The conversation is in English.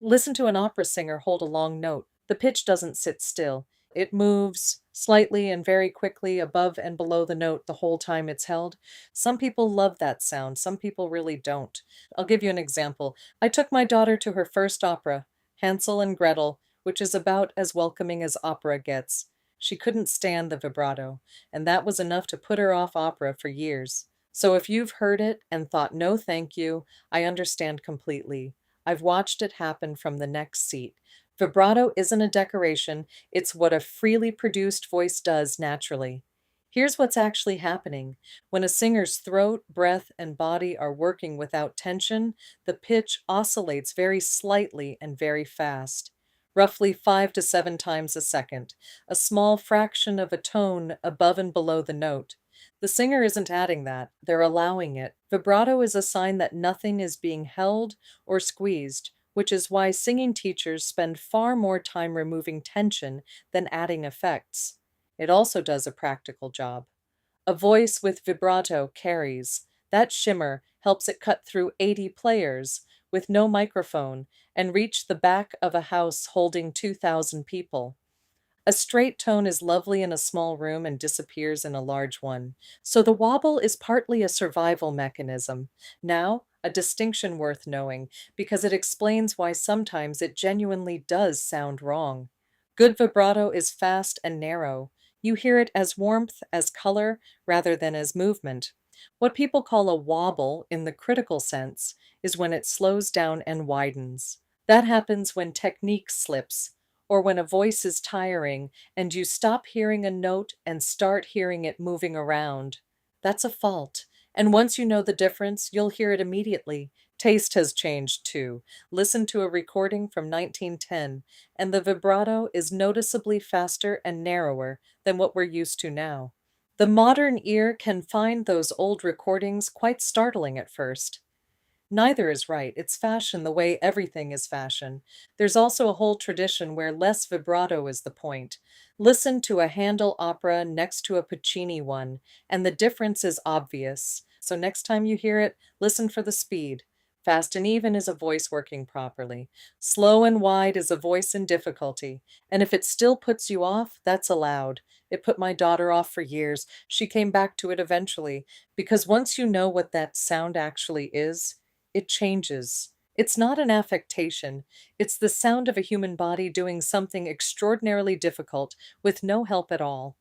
Listen to an opera singer hold a long note. The pitch doesn't sit still. It moves slightly and very quickly above and below the note the whole time it's held. Some people love that sound, some people really don't. I'll give you an example. I took my daughter to her first opera, Hansel and Gretel, which is about as welcoming as opera gets. She couldn't stand the vibrato, and that was enough to put her off opera for years. So if you've heard it and thought, no, thank you, I understand completely. I've watched it happen from the next seat. Vibrato isn't a decoration, it's what a freely produced voice does naturally. Here's what's actually happening. When a singer's throat, breath, and body are working without tension, the pitch oscillates very slightly and very fast, roughly 5 to 7 times a second, a small fraction of a tone above and below the note. The singer isn't adding that, they're allowing it. Vibrato is a sign that nothing is being held or squeezed, which is why singing teachers spend far more time removing tension than adding effects. It also does a practical job. A voice with vibrato carries. That shimmer helps it cut through 80 players with no microphone and reach the back of a house holding 2,000 people. A straight tone is lovely in a small room and disappears in a large one. So the wobble is partly a survival mechanism. Now, a distinction worth knowing, because it explains why sometimes it genuinely does sound wrong. Good vibrato is fast and narrow. You hear it as warmth, as color, rather than as movement. What people call a wobble, in the critical sense, is when it slows down and widens. That happens when technique slips, or when a voice is tiring and you stop hearing a note and start hearing it moving around. That's a fault. And once you know the difference, you'll hear it immediately. Taste has changed too. Listen to a recording from 1910, and the vibrato is noticeably faster and narrower than what we're used to now. The modern ear can find those old recordings quite startling at first. Neither is right. It's fashion the way everything is fashion. There's also a whole tradition where less vibrato is the point. Listen to a Handel opera next to a Puccini one, and the difference is obvious. So next time you hear it, listen for the speed. Fast and even is a voice working properly. Slow and wide is a voice in difficulty. And if it still puts you off, that's allowed. It put my daughter off for years. She came back to it eventually, because once you know what that sound actually is, it changes. It's not an affectation. It's the sound of a human body doing something extraordinarily difficult with no help at all.